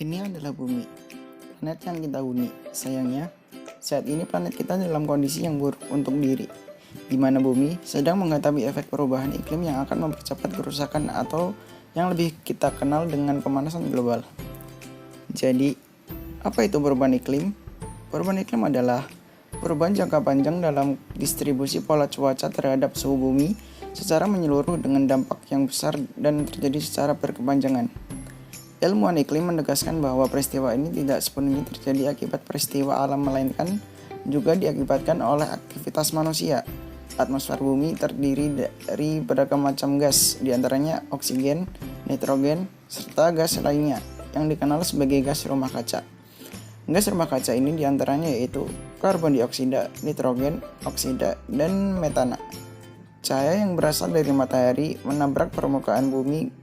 Ini adalah bumi, planet yang kita huni. Sayangnya, saat ini planet kita dalam kondisi yang buruk untuk diri, di mana bumi sedang menghadapi efek perubahan iklim yang akan mempercepat kerusakan atau yang lebih kita kenal dengan pemanasan global. Jadi, apa itu perubahan iklim? Perubahan iklim adalah perubahan jangka panjang dalam distribusi pola cuaca terhadap suhu bumi secara menyeluruh dengan dampak yang besar dan terjadi secara berkepanjangan. Ilmuwan iklim menegaskan bahwa peristiwa ini tidak sepenuhnya terjadi akibat peristiwa alam, melainkan juga diakibatkan oleh aktivitas manusia. Atmosfer bumi terdiri dari beragam macam gas, diantaranya oksigen, nitrogen, serta gas lainnya yang dikenal sebagai gas rumah kaca. Gas rumah kaca ini diantaranya yaitu karbon dioksida, nitrogen, oksida, dan metana. Cahaya yang berasal dari matahari menabrak permukaan bumi.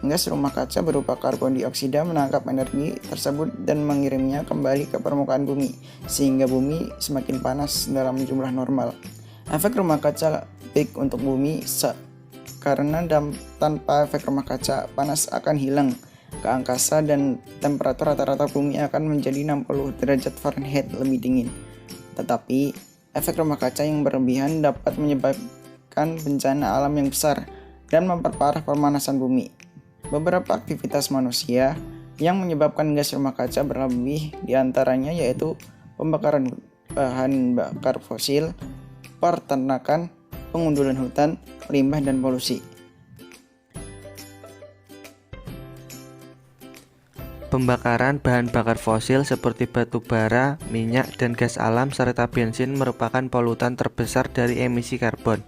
Gas rumah kaca berupa karbon dioksida menangkap energi tersebut dan mengirimnya kembali ke permukaan bumi, sehingga bumi semakin panas dalam jumlah normal. Efek rumah kaca baik untuk bumi karena tanpa efek rumah kaca, panas akan hilang ke angkasa dan temperatur rata-rata bumi akan menjadi 60 derajat Fahrenheit lebih dingin. Tetapi, efek rumah kaca yang berlebihan dapat menyebabkan bencana alam yang besar dan memperparah pemanasan bumi. Beberapa aktivitas manusia yang menyebabkan gas rumah kaca berlebih diantaranya yaitu pembakaran bahan bakar fosil, peternakan, pengundulan hutan, limbah, dan polusi. Pembakaran bahan bakar fosil seperti batu bara, minyak, dan gas alam serta bensin merupakan polutan terbesar dari emisi karbon.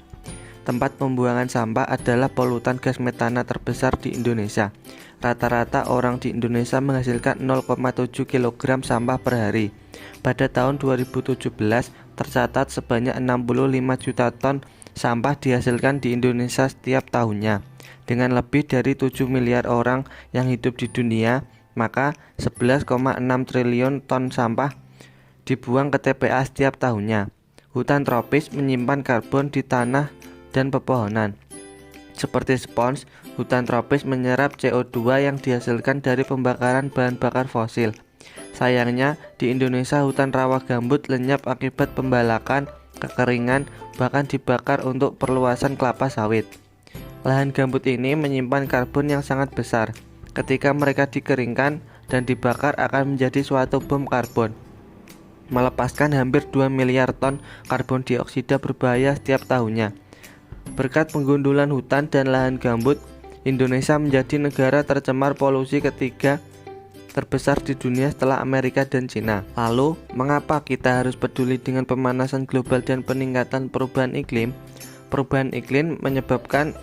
Tempat pembuangan sampah adalah polutan gas metana terbesar di Indonesia. Rata-rata orang di Indonesia menghasilkan 0,7 kg sampah per hari. Pada tahun 2017, tercatat sebanyak 65 juta ton sampah dihasilkan di Indonesia setiap tahunnya. Dengan lebih dari 7 miliar orang yang hidup di dunia, maka 11,6 triliun ton sampah dibuang ke TPA setiap tahunnya. Hutan tropis menyimpan karbon di tanah dan pepohonan. Seperti spons, hutan tropis menyerap CO2 yang dihasilkan dari pembakaran bahan bakar fosil. Sayangnya, di Indonesia hutan rawa gambut lenyap akibat pembalakan, kekeringan, bahkan dibakar untuk perluasan kelapa sawit. Lahan gambut ini menyimpan karbon yang sangat besar. Ketika mereka dikeringkan dan dibakar akan menjadi suatu bom karbon, melepaskan hampir 2 miliar ton karbon dioksida berbahaya setiap tahunnya. Berkat penggundulan hutan dan lahan gambut, Indonesia menjadi negara tercemar polusi ketiga terbesar di dunia setelah Amerika dan Cina. Lalu, mengapa kita harus peduli dengan pemanasan global dan peningkatan perubahan iklim? Perubahan iklim menyebabkan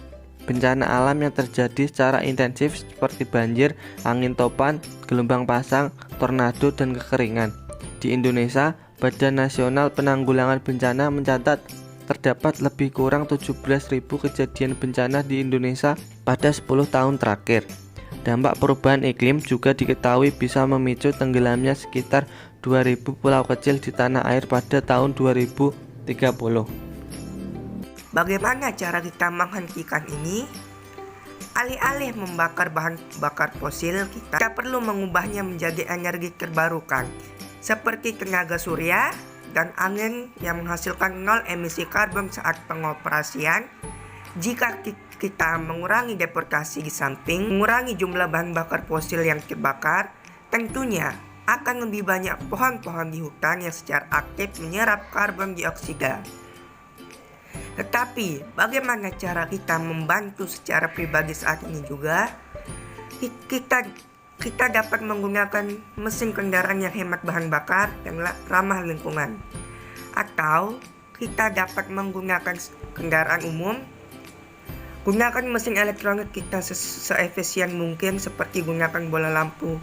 bencana alam yang terjadi secara intensif seperti banjir, angin topan, gelombang pasang, tornado, dan kekeringan. Di Indonesia, Badan Nasional Penanggulangan Bencana mencatat terdapat lebih kurang 17.000 kejadian bencana di Indonesia pada 10 tahun terakhir. Dampak perubahan iklim juga diketahui bisa memicu tenggelamnya sekitar 2.000 pulau kecil di tanah air pada tahun 2030. Bagaimana cara kita menghentikan ini? Alih-alih membakar bahan bakar fosil, kita perlu mengubahnya menjadi energi terbarukan, seperti tenaga surya dan angin yang menghasilkan nol emisi karbon saat pengoperasian. Jika kita mengurangi deforestasi di samping mengurangi jumlah bahan bakar fosil yang terbakar, tentunya akan lebih banyak pohon-pohon di hutan yang secara aktif menyerap karbon dioksida. Tetapi bagaimana cara kita membantu secara pribadi saat ini juga? Kita dapat menggunakan mesin kendaraan yang hemat bahan bakar yang ramah lingkungan, atau kita dapat menggunakan kendaraan umum. Gunakan mesin elektronik kita seefisien mungkin, seperti gunakan bola lampu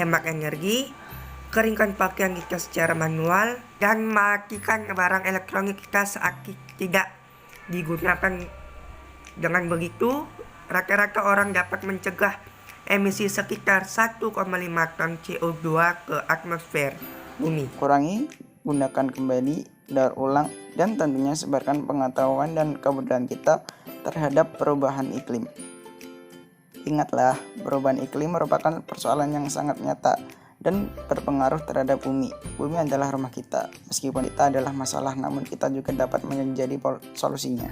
hemat energi, keringkan pakaian kita secara manual, dan matikan barang elektronik kita saat tidak digunakan. Dengan begitu, rata-rata orang dapat mencegah emisi sekitar 1,5 ton CO2 ke atmosfer bumi. Kurangi, gunakan kembali, daur ulang, dan tentunya sebarkan pengetahuan dan kebudayaan kita terhadap perubahan iklim. Ingatlah, perubahan iklim merupakan persoalan yang sangat nyata dan berpengaruh terhadap bumi. Bumi adalah rumah kita. Meskipun kita adalah masalah, namun kita juga dapat menjadi solusinya.